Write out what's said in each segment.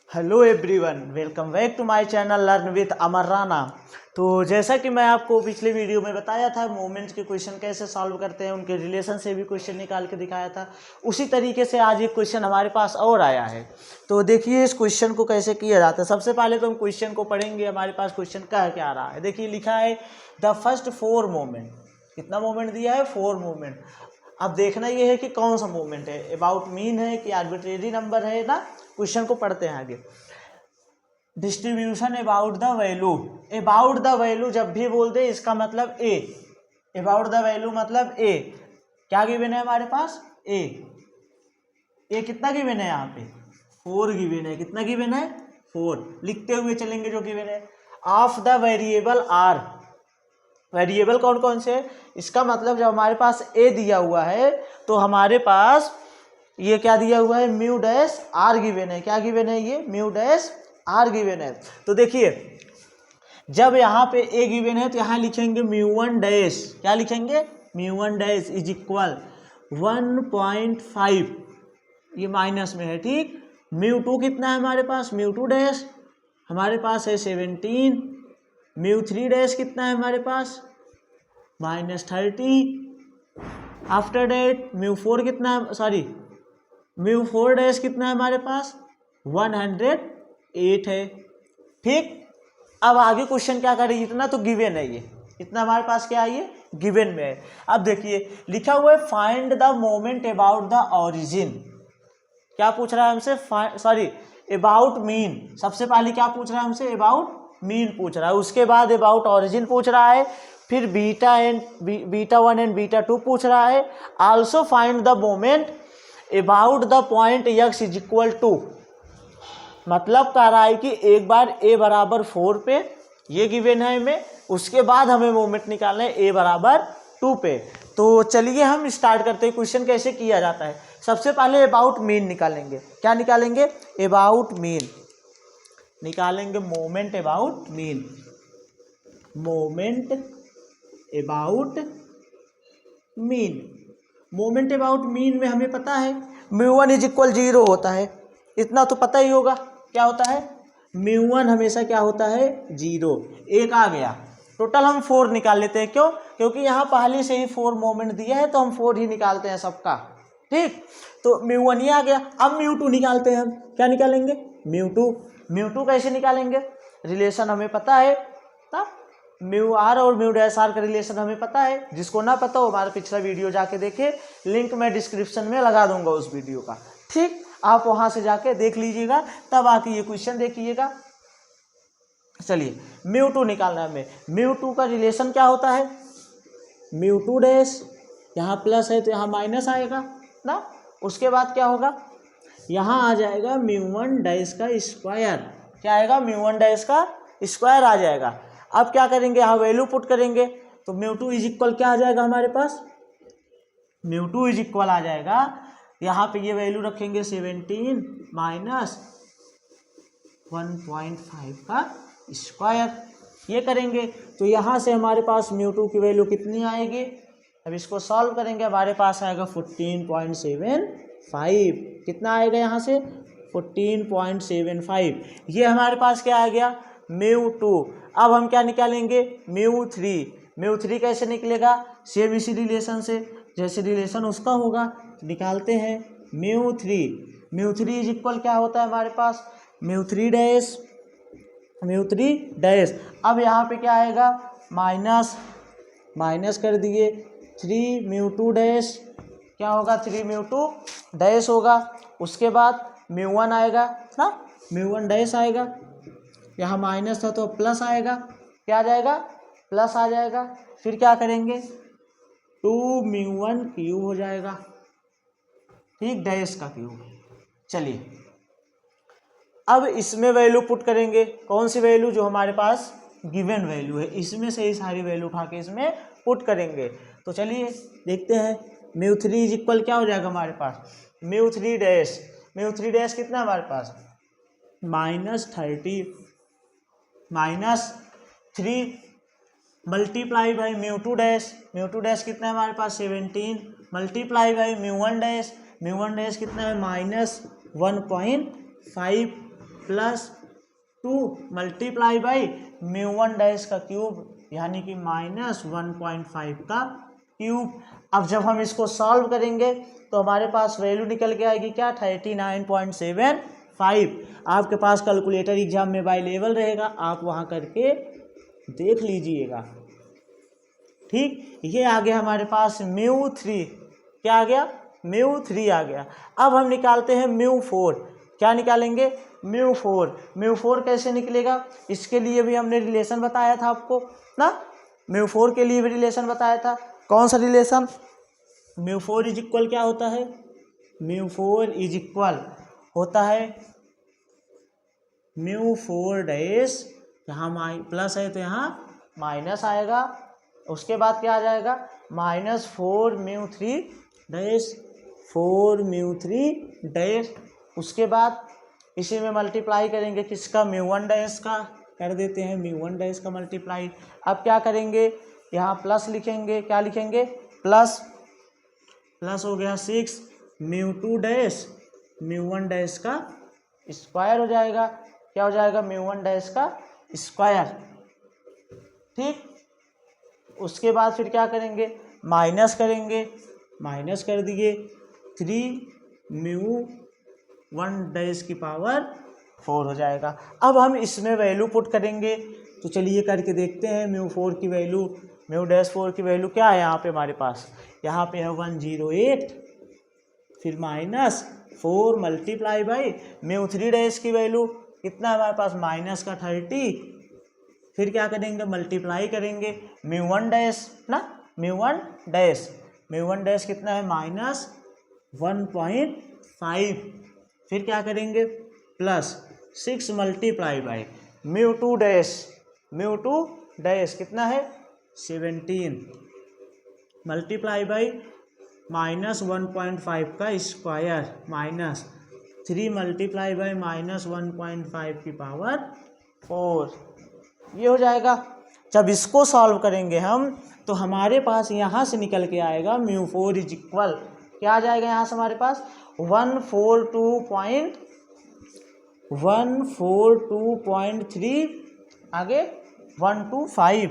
Hello everyone, welcome back to my channel learn with Amar Rana. तो जैसा कि मैं आपको पिछले वीडियो में बताया था मोमेंट्स के क्वेश्चन कैसे सॉल्व करते हैं, उनके रिलेशन से भी क्वेश्चन निकाल के दिखाया था। उसी तरीके से आज एक क्वेश्चन हमारे पास और आया है। तो देखिए इस क्वेश्चन को कैसे किया जाता है। सबसे पहले तो हम क्वेश्चन को पढ़ेंगे। हमारे पास क्वेश्चन क्या आ रहा है, देखिए लिखा है द फर्स्ट 4 मोमेंट। कितना मोमेंट दिया है? 4 मोमेंट। अब देखना ये है कि कौन सा मोमेंट है, अबाउट मीन है कि आर्बिट्रेरी नंबर है ना। क्वेश्चन को पढ़ते हैं आगे। Distribution about the value. About the value जब भी बोल दे इसका मतलब ए। अबाउट द वैल्यू मतलब ए। क्या गिवन है हमारे पास? ए। ए कितना गिवन है यहाँ पे? 4 गिवन है। कितना गिवन है? 4। लिखते हुए चलेंगे जो गिवन है। Of the variable R. Variable कौन कौन से? इसका मतलब जब हमारे पास ए दिया हुआ है तो हमारे पास ये क्या दिया हुआ है? म्यू डैश आर गिवन है। क्या गिवन है? ये म्यू डैश आर गिवन है। तो देखिए जब यहाँ पे ए गिवन है तो यहाँ लिखेंगे म्यू1 डैश। क्या लिखेंगे? म्यू1 डैश इज इक्वल 1.5। ये माइनस में है, ठीक। म्यू2 कितना है हमारे पास? म्यू2 डैश हमारे पास है 17। म्यू3 डैश कितना है हमारे पास? -30। आफ्टर डेट म्यू4 कितना है? सॉरी, म्यू4 डैश कितना है हमारे पास? 108 है, ठीक। अब आगे क्वेश्चन क्या करें? इतना तो गिवन है, ये इतना हमारे पास क्या है? ये गिवन में है। अब देखिए लिखा हुआ है find the moment about the origin. क्या पूछ रहा है हमसे? Sorry, about mean. सबसे पहले क्या पूछ रहा है हमसे? अबाउट मीन पूछ रहा है। उसके बाद अबाउट ओरिजिन पूछ रहा है। फिर बीटा1 एंड बीटा2 पूछ रहा है। Also find the moment about the point x is equal to. मतलब कह रहा है कि एक बार a बराबर 4 पे ये गिवन है हमें, उसके बाद हमें मोमेंट निकालना है a बराबर 2 पे। तो चलिए हम स्टार्ट करते हैं। क्वेश्चन कैसे किया जाता है। सबसे पहले अबाउट मीन निकालेंगे। क्या निकालेंगे? अबाउट मीन निकालेंगे। Moment about mean. Moment about mean. Moment about mean में हमें पता है म्यू1 इज इक्वल 0 होता है। इतना तो पता ही होगा। क्या होता है? म्यू1 हमेशा क्या होता है? 0। एक आ गया। टोटल हम 4 निकाल लेते हैं। क्यों? क्योंकि यहाँ पहले से ही 4 मोमेंट दिया है तो हम 4 ही निकालते हैं सबका, ठीक। तो म्यू1 ही आ गया। अब म्यू2 निकालते हैं हम। क्या निकालेंगे? म्यू2। म्यू2 कैसे निकालेंगे? रिलेशन हमें पता है ना, म्यू आर और म्यू डैश आर का रिलेशन हमें पता है। जिसको ना पता हो हमारा पिछला वीडियो जाके देखे, लिंक मैं डिस्क्रिप्शन में लगा दूंगा उस वीडियो का, ठीक। आप वहां से जाके देख लीजिएगा, तब आके ये क्वेश्चन देखिएगा। चलिए म्यू2 निकालना है हमें। म्यू2 का रिलेशन क्या होता है? म्यू2 डैश, यहाँ प्लस है तो यहाँ माइनस आएगा ना। उसके बाद क्या होगा? यहाँ आ जाएगा म्यू1 डैश का स्क्वायर। क्या आएगा? म्यू1 डैश का स्क्वायर आ जाएगा। अब क्या करेंगे? यहाँ वैल्यू पुट करेंगे तो म्यू2 इज इक्वल क्या आ जाएगा हमारे पास? म्यू2 इज इक्वल आ जाएगा, यहाँ पे ये वैल्यू रखेंगे 17 माइनस 1.5 का स्क्वायर। ये करेंगे तो यहाँ से हमारे पास म्यू2 की वैल्यू कितनी आएगी? अब इसको सॉल्व करेंगे। हमारे पास आएगा 14.75। कितना आएगा यहाँ से? 14.75। ये हमारे पास क्या आ गया? म्यू2। अब हम क्या निकालेंगे? म्यू3। म्यू3 कैसे निकलेगा? सेम इसी रिलेशन से, जैसे रिलेशन उसका होगा निकालते हैं। म्यू3। म्यू3 इज इक्वल क्या होता है हमारे पास? म्यू3 डैश। म्यू3 डैश। अब यहाँ पे क्या आएगा? माइनस कर दिए 3 म्यू2 डैश। क्या होगा? 3 म्यू2 डैश होगा। उसके बाद म्यू1 आएगा ना, म्यू1 डैश आएगा। यहाँ माइनस था तो प्लस आएगा। क्या आ जाएगा? प्लस आ जाएगा। फिर क्या करेंगे? 2 म्यू1 क्यूब हो जाएगा, ठीक, डैश का क्यूब। चलिए अब इसमें वैल्यू पुट करेंगे। कौन सी वैल्यू? जो हमारे पास गिवन वैल्यू है, इसमें से ही सारी वैल्यू उठा के इसमें पुट करेंगे। तो चलिए देखते हैं। म्यू3 इज इक्वल क्या हो जाएगा हमारे पास? म्यू3 डैश। म्यू3 डैश कितना है हमारे पास? -30 minus 3 multiply by mu two dash. Mu two dash कितना है हमारे पास? 17 multiply by mu one dash. Mu one dash कितना है? -1.5 प्लस 2 मल्टीप्लाई बाई μ1 डैश का क्यूब यानी कि -1.5 का क्यूब। अब जब हम इसको सॉल्व करेंगे तो हमारे पास वैल्यू निकल के आएगी क्या 39.75। आपके पास कैलकुलेटर एग्जाम में अवेलेबल रहेगा, आप वहाँ करके देख लीजिएगा। ठीक, ये आ गया हमारे पास μ3। क्या आ गया? μ3 आ गया। अब हम निकालते हैं μ4। क्या निकालेंगे? μ4 कैसे निकलेगा? इसके लिए भी हमने रिलेशन बताया था आपको ना, μ4 के लिए भी रिलेशन बताया था। कौन सा रिलेशन? μ4 इज इक्वल क्या होता है? μ4 इज इक्वल होता है μ4 डैश, यहाँ प्लस है तो यहाँ माइनस आएगा, उसके बाद क्या आ जाएगा -4 μ3 डैश 4 μ3 डैश, उसके बाद इसी में मल्टीप्लाई करेंगे किसका? μ1 डैश का कर देते हैं, μ1 डैश का मल्टीप्लाई। अब क्या करेंगे? यहाँ प्लस लिखेंगे, क्या लिखेंगे? प्लस हो गया 6 μ2 डैश μ1 डैश का स्क्वायर हो जाएगा। क्या हो जाएगा? μ1 डैश का स्क्वायर। ठीक, उसके बाद फिर क्या करेंगे? माइनस करेंगे, माइनस कर दिए 3 μ1 डैश की पावर 4 हो जाएगा। अब हम इसमें वैल्यू पुट करेंगे, तो चलिए करके देखते हैं। μ4 की वैल्यू, μ-4 की वैल्यू क्या है यहाँ पे हमारे पास? यहाँ पे है 108, फिर -4 मल्टीप्लाई बाई μ3 डैश की वैल्यू कितना है हमारे पास? माइनस का 30, फिर क्या करेंगे? मल्टीप्लाई करेंगे μ1 डैश ना, μ1 डैश कितना है? -1.5, फिर क्या करेंगे? प्लस 6 मल्टीप्लाई बाई μ2 डैश कितना है? 17 मल्टीप्लाई बाई -1.5 का स्क्वायर माइनस 3 मल्टीप्लाई बाई -1.5 की पावर 4, ये हो जाएगा। जब इसको सॉल्व करेंगे हम तो हमारे पास यहाँ से निकल के आएगा μ4 इज इक्वल, क्या आ जाएगा यहाँ से हमारे पास? 142.3 आगे 125,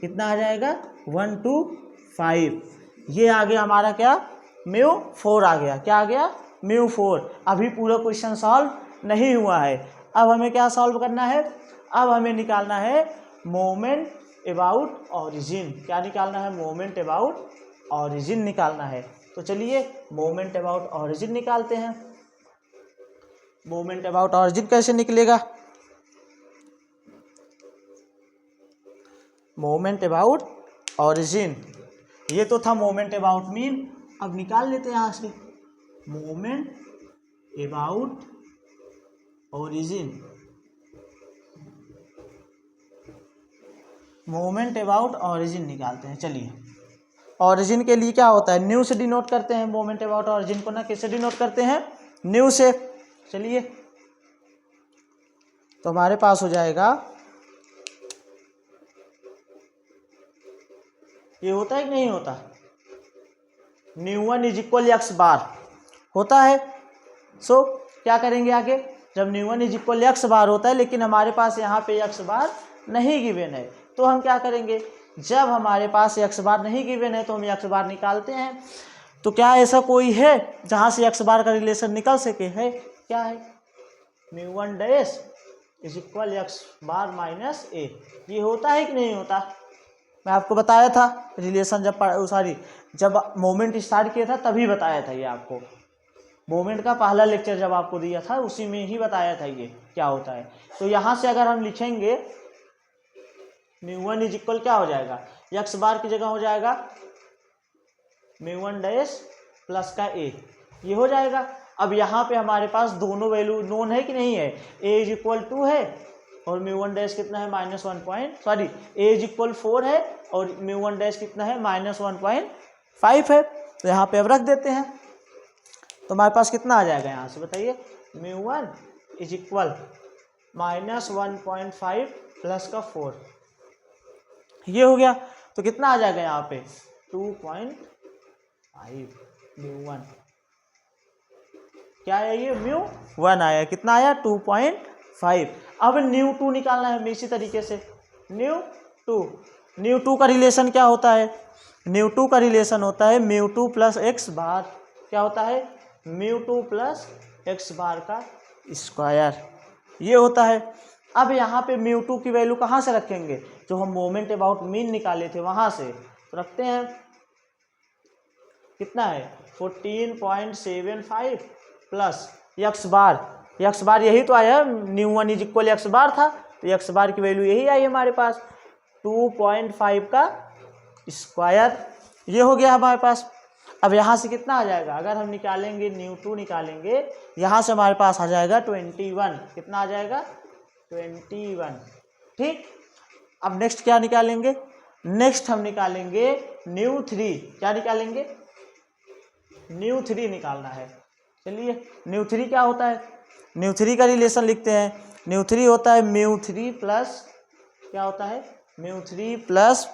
कितना आ जाएगा? 125। ये आ गया हमारा क्या? μ4 आ गया। क्या आ गया? μ4। अभी पूरा क्वेश्चन सॉल्व नहीं हुआ है। अब हमें क्या सॉल्व करना है? अब हमें निकालना है मोमेंट अबाउट ऑरिजिन। क्या निकालना है? मोमेंट अबाउट ऑरिजिन निकालना है। तो चलिए मोमेंट अबाउट ऑरिजिन निकालते हैं। मोमेंट अबाउट ऑरिजिन कैसे निकलेगा? मोमेंट अबाउट ऑरिजिन, ये तो था मोमेंट अबाउट मीन। अब निकाल लेते हैं यहाँ से moment about origin. Moment about origin निकालते हैं। चलिए, ऑरिजिन के लिए क्या होता है? न्यू से डिनोट करते हैं मोमेंट अबाउट ऑरिजिन को ना, कैसे डिनोट करते हैं? न्यू से। चलिए, तो हमारे पास हो जाएगा, ये होता है कि नहीं होता? μ1 इज इक्वल x बार होता है। सो क्या करेंगे आगे? जब μ1 इज इक्वल x बार होता है, लेकिन हमारे पास यहाँ पे x बार नहीं गिवन है, तो हम क्या करेंगे? जब हमारे पास x बार नहीं गिवन है तो हम x बार निकालते हैं। तो क्या ऐसा कोई है जहाँ से x बार का रिलेशन निकल सके? है, क्या है? μ1 dash is equal x bar minus a। ये होता है कि नहीं होता? मैं आपको बताया था रिलेशन, जब मोमेंट स्टार्ट किया था तभी बताया था ये आपको। मोमेंट का पहला लेक्चर जब आपको दिया था उसी में ही बताया था ये क्या होता है। तो यहाँ से अगर हम लिखेंगे μ1 इज इक्वल क्या हो जाएगा? x बार की जगह हो जाएगा μ1 डैश प्लस का a, ये हो जाएगा। अब यहाँ पे हमारे पास दोनों वैल्यू नोन है कि नहीं है? a इज इक्वल 2 है और μ1 डैश कितना है? a इज इक्वल 4 है और μ1 डैश कितना है? -1.5 है। तो यहाँ पे अब रख देते हैं, तो हमारे पास कितना आ जाएगा यहाँ से बताइए? μ1 इज इक्वल -1.5 प्लस का 4, ये हो गया। तो कितना आ जाएगा यहाँ पे? 2.5 μ1। क्या है ये? μ1 आया। कितना आया? 2.5 5। अब न्यू टू निकालना है हमें इसी तरीके से। न्यू टू का रिलेशन क्या होता है? न्यू टू का रिलेशन होता है mu two plus x bar. क्या होता है? Mu two plus x bar का स्क्वायर, ये होता है। अब यहाँ पे म्यू टू की वैल्यू कहाँ से रखेंगे? जो हम मोमेंट अबाउट मीन निकाले थे वहाँ से, तो रखते हैं। कितना है? 14.75 प्लस एक्स बार यही तो आया, mu one is equal x bar था, तो एक्स बार की वैल्यू यही आई हमारे पास 2.5 का स्क्वायर, ये हो गया हमारे पास। अब यहाँ से कितना आ जाएगा? अगर हम निकालेंगे न्यू टू निकालेंगे, यहाँ से हमारे पास आ जाएगा 21। कितना आ जाएगा? 21। ठीक। अब नेक्स्ट क्या निकालेंगे? नेक्स्ट हम निकालेंगे न्यू थ्री। क्या निकालेंगे? न्यू थ्री निकालना है। चलिए, न्यू थ्री क्या होता है? न्यू थ्री का रिलेशन लिखते हैं। न्यू थ्री होता है म्यू थ्री प्लस, क्या होता है? Mu three plus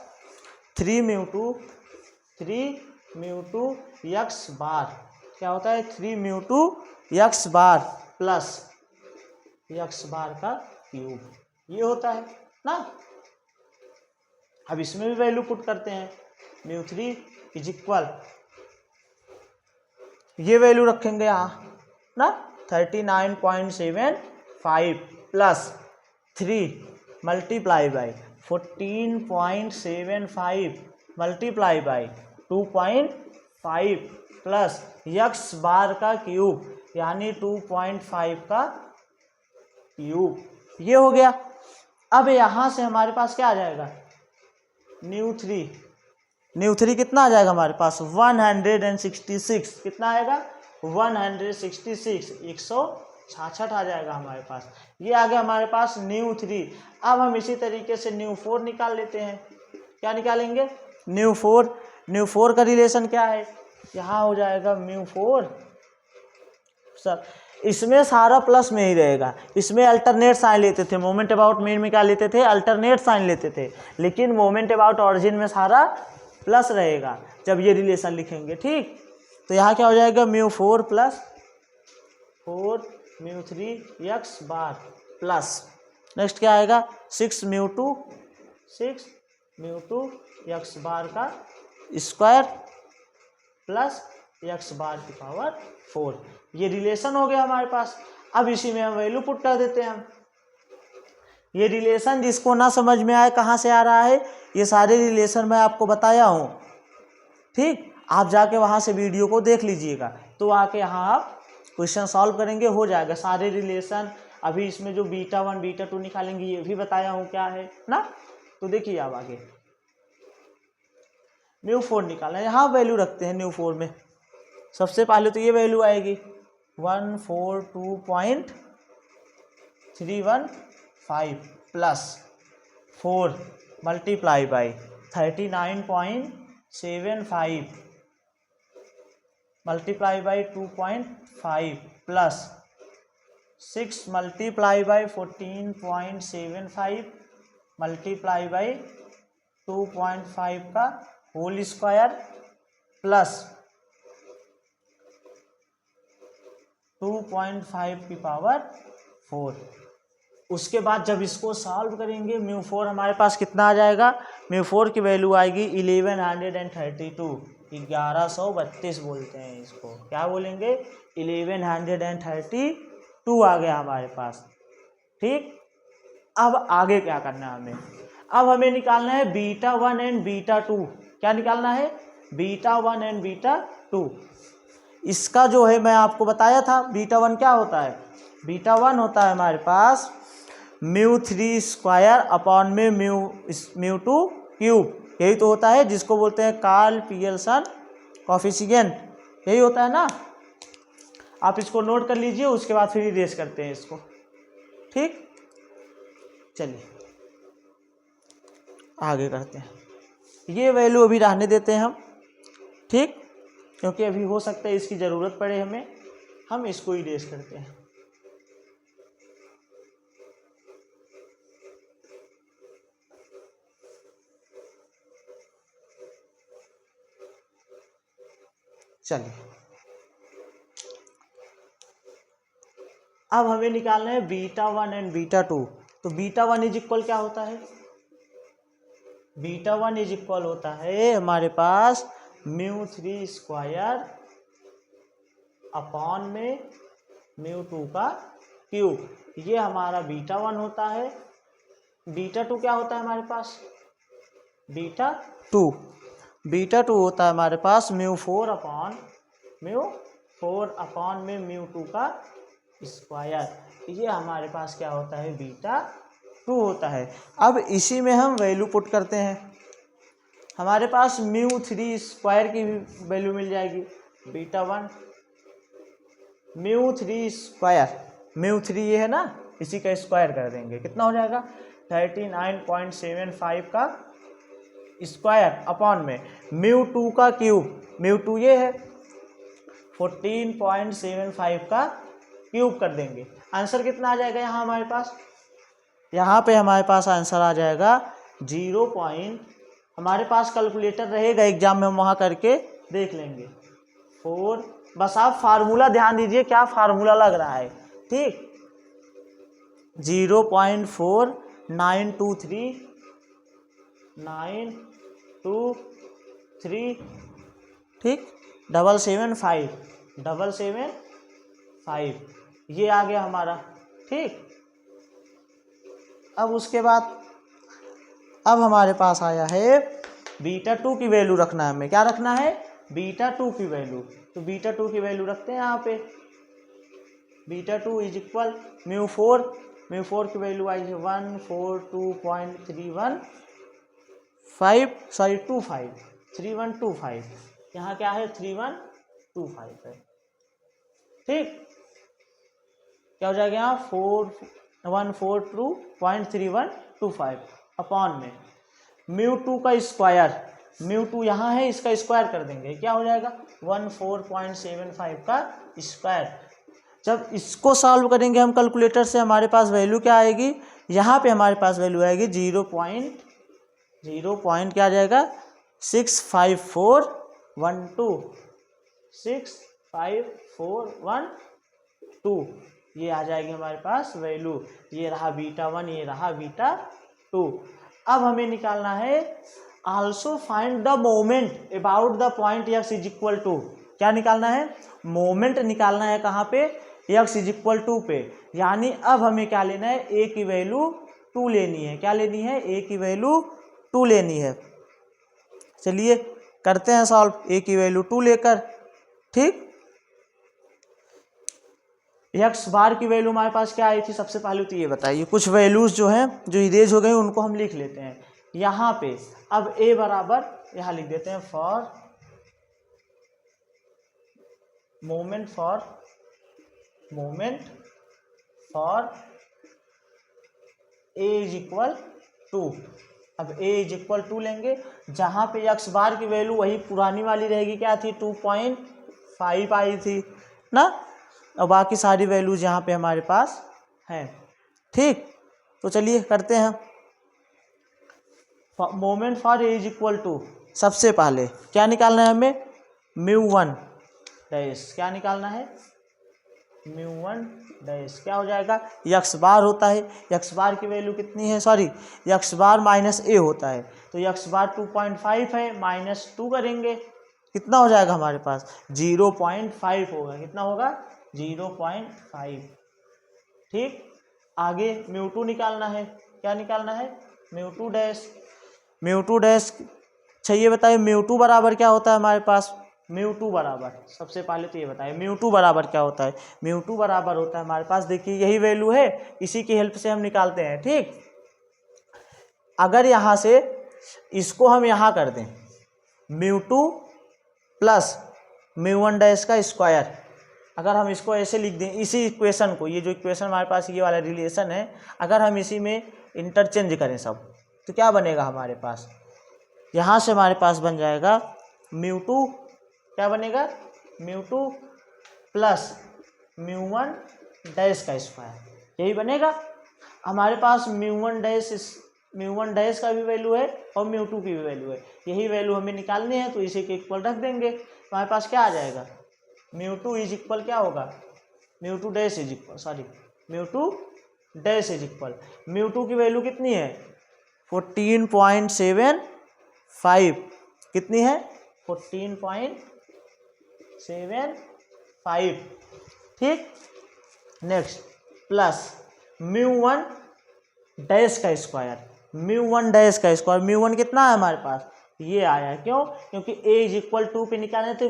3 mu two x bar. क्या होता है? 3 mu two x bar plus x bar का क्यूब, ये होता है ना। अब इसमें भी वैल्यू पुट करते हैं। म्यू थ्री इज इक्वल, ये वैल्यू रखेंगे यहाँ ना, 39.75 plus 3 multiply by 14.75 multiply by 2.5 plus x bar का क्यूब, यानी 2.5 का क्यूब, ये हो गया। अब यहाँ से हमारे पास क्या आ जाएगा? न्यू थ्री कितना आ जाएगा हमारे पास? 166। कितना आएगा? 166, 166 आ जाएगा हमारे पास। ये आ गया हमारे पास न्यू थ्री। अब हम इसी तरीके से न्यू फोर निकाल लेते हैं। क्या निकालेंगे? न्यू फोर का रिलेशन क्या है? यहाँ हो जाएगा म्यू फोर सब, इसमें सारा प्लस में ही रहेगा। इसमें अल्टरनेट साइन लेते थे, मोमेंट अबाउट मीन में क्या लेते थे? अल्टरनेट साइन लेते थे। लेकिन मोमेंट अबाउट ऑरिजिन में सारा प्लस रहेगा जब ये रिलेशन लिखेंगे। ठीक, तो यहाँ क्या हो जाएगा? Mu four plus 4 mu three x bar plus, next क्या आएगा? 6 म्यू टू एक्स बार का स्क्वायर प्लस एक्स बार की पावर 4, ये रिलेशन हो गया हमारे पास। अब इसी में हम वैल्यू पुट कर देते हैं हम। ये रिलेशन जिसको ना समझ में आए कहाँ से आ रहा है, ये सारे रिलेशन मैं आपको बताया हूँ। ठीक, आप जाके वहाँ से वीडियो को देख लीजिएगा, तो आके यहाँ आप क्वेश्चन सॉल्व करेंगे, हो जाएगा सारे रिलेशन। अभी इसमें जो बीटा वन बीटा टू निकालेंगे ये भी बताया हूँ क्या है ना। तो देखिए आप आगे न्यू फोर निकालना है। यहाँ वैल्यू रखते हैं न्यू फोर में। सबसे पहले तो ये वैल्यू आएगी 142.315 plus 4 multiply by 39.75 multiply by 2.5 plus 6 multiply by 14.75 multiply by 2.5 का होल स्क्वायर प्लस 2.5 की पावर 4। उसके बाद जब इसको सॉल्व करेंगे, म्यू फोर हमारे पास कितना आ जाएगा? म्यू फोर की वैल्यू आएगी 1132, 1132 बोलते हैं इसको। क्या बोलेंगे? 1132 आ गया हमारे पास। ठीक, अब आगे क्या करना है हमें? अब हमें निकालना है beta one and beta two. क्या निकालना है? Beta one and beta two. इसका जो है मैं आपको बताया था, बीटा वन क्या होता है? बीटा वन होता है हमारे पास म्यू थ्री स्क्वायर अपॉन में म्यू टू क्यूब, यही तो होता है जिसको बोलते हैं कार्ल पियर्सन कॉफिशिएंट, यही होता है ना। आप इसको नोट कर लीजिए, उसके बाद फिर इरेज करते हैं इसको। ठीक, चलिए आगे करते हैं। ये वैल्यू अभी रहने देते हैं हम, ठीक, क्योंकि अभी हो सकता है इसकी ज़रूरत पड़े हमें, हम इसको इरेज करते हैं। चलिए अब हमें निकालना है बीटा 1 एंड बीटा 2। तो बीटा 1 इज इक्वल क्या होता है, बीटा 1 इज इक्वल होता है हमारे पास μ3 स्क्वायर अपॉन में μ2 का क्यूब। ये हमारा बीटा 1 होता है। बीटा 2 क्या होता है हमारे पास, बीटा 2 होता है हमारे पास μ4 अपॉन में μ2 का स्क्वायर। ये हमारे पास क्या होता है, बीटा 2 होता है। अब इसी में हम वैल्यू पुट करते हैं, हमारे पास μ3 स्क्वायर की वैल्यू मिल जाएगी, बीटा 1 μ3 स्क्वायर, μ3 ये है ना, इसी का स्क्वायर कर देंगे, कितना हो जाएगा 39.75 का स्क्वायर अपॉन में μ2 का क्यूब, μ2 ये है 14.75 का क्यूब कर देंगे। आंसर कितना आ जाएगा यहाँ हमारे पास, यहाँ पे हमारे पास आंसर आ जाएगा 0. हमारे पास कैलकुलेटर रहेगा एग्जाम में, हम वहाँ करके देख लेंगे 4। बस आप फार्मूला ध्यान दीजिए क्या फार्मूला लग रहा है, ठीक 0.4923 ठीक 775 ये आ गया हमारा, ठीक। अब उसके बाद अब हमारे पास आया है बीटा 2 की वैल्यू रखना है हमें, क्या रखना है, बीटा 2 की वैल्यू। तो बीटा 2 की वैल्यू रखते हैं यहाँ पे, बीटा 2 इज इक्वल μ4 की वैल्यू आई है 3125, यहाँ क्या है 3125 है, ठीक। क्या हो जाएगा यहाँ 142.3125 अपॉन में μ2 का स्क्वायर, μ2 यहाँ है, इसका स्क्वायर कर देंगे, क्या हो जाएगा 14.75 का स्क्वायर। जब इसको सॉल्व करेंगे हम कैलकुलेटर से, हमारे पास वैल्यू क्या आएगी, यहाँ पे हमारे पास वैल्यू आएगी 0. क्या आ जाएगा 65412 ये आ जाएगी हमारे पास वैल्यू। ये रहा बीटा 1, ये रहा बीटा 2। अब हमें निकालना है also find the moment about the point x is equal to, क्या निकालना है, मोमेंट निकालना है कहाँ पे, x इज इक्वल टू पे। यानी अब हमें क्या लेना है, a की वैल्यू 2 लेनी है, क्या लेनी है, a की वैल्यू 2 लेनी है। चलिए करते हैं सॉल्व, a की वैल्यू 2 लेकर, ठीक। एक्स बार की वैल्यू हमारे पास क्या आई थी, सबसे पहले तो ये बताइए, कुछ वैल्यूज जो हैं जो इरेज हो गई उनको हम लिख लेते हैं यहाँ पे। अब a बराबर यहाँ लिख देते हैं for moment for a is equal 2। अब a इज इक्वल 2 लेंगे, जहाँ पे एक्स बार की वैल्यू वही पुरानी वाली रहेगी, क्या थी 2.5 आई थी ना, और बाकी सारी वैल्यूज यहाँ पे हमारे पास हैं, ठीक। तो चलिए करते हैं, moment for A is equal to, सबसे पहले क्या निकालना है हमें, μ1 डैश, क्या निकालना है μ1 डैश, क्या हो जाएगा, एक्स बार होता है, एक्स बार की वैल्यू कितनी है, सॉरी एक्स बार माइनस ए होता है, तो एक्स बार 2.5 है, -2 करेंगे, कितना हो जाएगा हमारे पास 0.5 होगा, कितना होगा 0.5, ठीक। आगे μ2 निकालना है, क्या निकालना है μ2 डैश। अच्छा ये बताइए μ2 बराबर क्या होता है हमारे पास, μ2 बराबर, सबसे पहले तो ये बताइए μ2 बराबर क्या होता है। μ2 बराबर होता है हमारे पास, देखिए यही वैल्यू है, इसी की हेल्प से हम निकालते हैं, ठीक। अगर यहाँ से इसको हम यहाँ कर दें μ2 प्लस μ1 डैश का स्क्वायर, अगर हम इसको ऐसे लिख दें, इसी इक्वेशन को, ये जो इक्वेशन हमारे पास ये वाला रिलेशन है, अगर हम इसी में इंटरचेंज करें सब, तो क्या बनेगा हमारे पास, यहाँ से हमारे पास बन जाएगा μ2, क्या बनेगा μ2 प्लस μ1 डैश का स्क्वायर, यही बनेगा हमारे पास। μ1 डैश का भी वैल्यू है और μ2 की भी वैल्यू है, यही वैल्यू हमें निकालनी है, तो इसी के इक्वल रख देंगे, हमारे पास क्या आ जाएगा, μ2 इज इक्वल क्या होगा mu two dash is equal, sorry mu two dash is equal, mu two की वैल्यू कितनी है 14.75, कितनी है 14.75, ठीक। Next plus mu one dash का स्क्वायर, म्यू वन डैश का स्क्वायर, म्यू वन कितना है हमारे पास ये आया है, क्यों, क्योंकि ए इज इक्वल टू पे निकालने थे,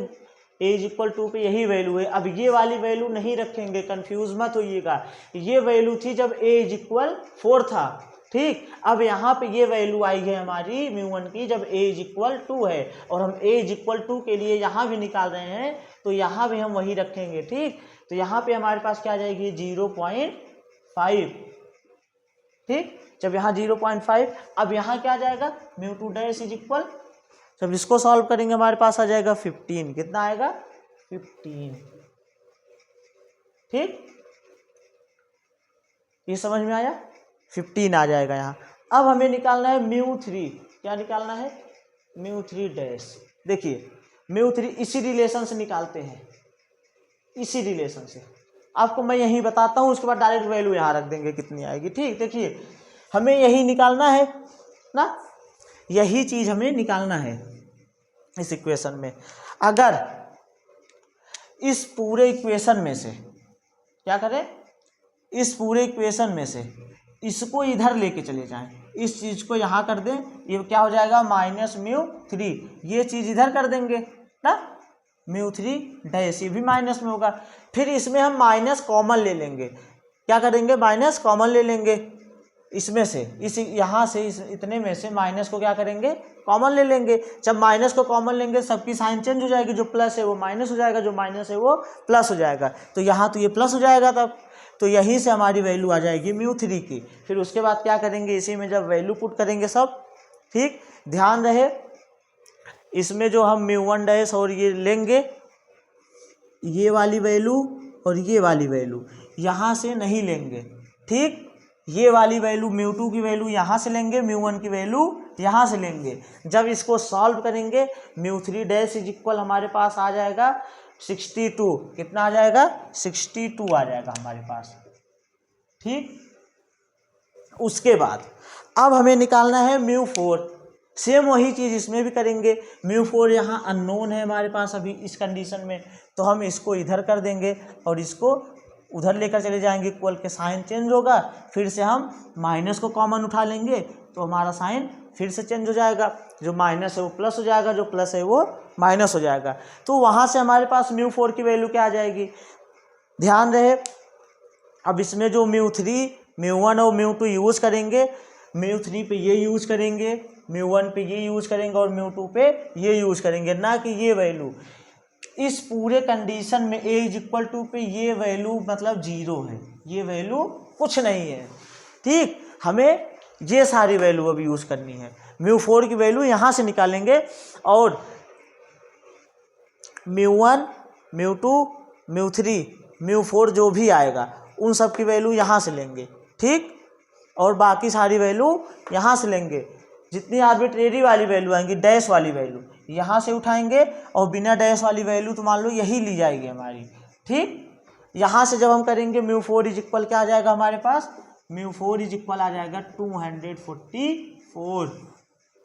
ए इज इक्वल टू पे यही वैल्यू है। अब ये वाली वैल्यू नहीं रखेंगे, कंफ्यूज मत होइएगा, ये वैल्यू थी जब ए इज इक्वल 4 था, ठीक। अब यहाँ पे ये वैल्यू आई है हमारी म्यू वन की जब ए इज इक्वल 2 है, और हम ए इज इक्वल 2 के लिए यहाँ भी निकाल रहे हैं, तो यहाँ भी हम वही रखेंगे, ठीक। तो यहाँ पे हमारे पास क्या आ जाएगी 0.5, ठीक। जब यहाँ 0.5, अब यहाँ क्या आ जाएगा mu two dash is equal, जब इसको सॉल्व करेंगे हमारे पास आ जाएगा 15, कितना आएगा 15, ठीक। ये समझ में आया, 15 आ जाएगा यहाँ। अब हमें निकालना है म्यू थ्री, क्या निकालना है म्यू थ्री डैश। देखिए म्यू थ्री इसी रिलेशन से निकालते हैं, इसी रिलेशन से, आपको मैं यही बताता हूँ, उसके बाद डायरेक्ट वैल्यू यहाँ रख देंगे कितनी आएगी, ठीक। देखिए हमें यही निकालना है ना, यही चीज़ हमें निकालना है इस इक्वेशन में। अगर इस पूरे इक्वेशन में से क्या करें, इस पूरे इक्वेशन में से इसको इधर लेके चले जाएं, इस चीज़ को यहाँ कर दें, ये क्या हो जाएगा माइनस म्यू थ्री, ये चीज़ इधर कर देंगे ना, म्यू थ्री डैश, ये भी माइनस में होगा। फिर इसमें हम माइनस कॉमन ले लेंगे, क्या करेंगे माइनस कॉमन ले लेंगे इसमें से, इस यहाँ से इस इतने में से माइनस को क्या करेंगे कॉमन ले लेंगे। जब माइनस को कॉमन लेंगे सबकी साइन चेंज हो जाएगी, जो प्लस है वो माइनस हो जाएगा, जो माइनस है वो प्लस हो जाएगा, तो यहाँ तो ये प्लस हो जाएगा तब, तो यहीं से हमारी वैल्यू आ जाएगी म्यू थ्री की। फिर उसके बाद क्या करेंगे, इसी में जब वैल्यू पुट करेंगे सब, ठीक। ध्यान रहे इसमें जो हम म्यू वन डैश और ये लेंगे, ये वाली वैल्यू और ये वाली वैल्यू यहाँ से नहीं लेंगे, ठीक। ये वाली वैल्यू म्यू टू की वैल्यू यहाँ से लेंगे, म्यू वन की वैल्यू यहाँ से लेंगे। जब इसको सॉल्व करेंगे mu three dash is equal हमारे पास आ जाएगा 62, कितना आ जाएगा 62 आ जाएगा हमारे पास, ठीक। उसके बाद अब हमें निकालना है म्यू फोर, सेम वही चीज़ इसमें भी करेंगे। म्यू फोर यहाँ अननोन है हमारे पास अभी इस कंडीशन में, तो हम इसको इधर कर देंगे और इसको उधर लेकर चले जाएंगे, इक्वल के साइन चेंज होगा, फिर से हम माइनस को कॉमन उठा लेंगे तो हमारा साइन फिर से चेंज हो जाएगा, जो माइनस है वो प्लस हो जाएगा, जो प्लस है वो माइनस हो जाएगा। तो वहाँ से हमारे पास म्यू फोर की वैल्यू क्या आ जाएगी, ध्यान रहे। अब इसमें जो म्यू थ्री, म्यू वन और म्यू टू यूज़ करेंगे, म्यू थ्री पे ये यूज़ करेंगे, म्यू वन पे ये यूज़ करेंगे और म्यू टू पे ये यूज़ करेंगे, ना कि ये वैल्यू। इस पूरे कंडीशन में ए इज इक्वल टू पे ये वैल्यू मतलब 0 है, ये वैल्यू कुछ नहीं है, ठीक। हमें ये सारी वैल्यू अभी यूज़ करनी है। म्यू फोर की वैल्यू यहाँ से निकालेंगे और mu one, mu two, mu three, mu four जो भी आएगा उन सब की वैल्यू यहाँ से लेंगे, ठीक। और बाकी सारी वैल्यू यहाँ से लेंगे, जितनी आर्बिट्रेरी वाली वैल्यू आएंगी, डैश वाली वैल्यू यहाँ से उठाएंगे, और बिना डैश वाली वैल्यू तो मान लो यही ली जाएगी हमारी, ठीक। यहाँ से जब हम करेंगे म्यू फोर इज इक्वल क्या आ जाएगा हमारे पास, म्यू फोर इज इक्वल आ जाएगा 244,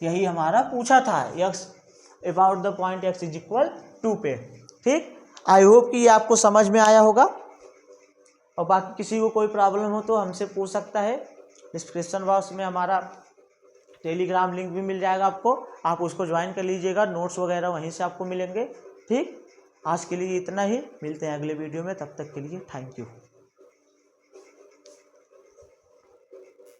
यही हमारा पूछा था x about the point x is equal 2 पे, ठीक। आई होप कि ये आपको समझ में आया होगा, और बाकी किसी को कोई प्रॉब्लम हो तो हमसे पूछ सकता है। डिस्क्रिप्शन बॉक्स में हमारा टेलीग्राम लिंक भी मिल जाएगा आपको, आप उसको ज्वाइन कर लीजिएगा, नोट्स वगैरह वहीं से आपको मिलेंगे, ठीक। आज के लिए इतना ही, मिलते हैं अगले वीडियो में, तब तक के लिए थैंक यू।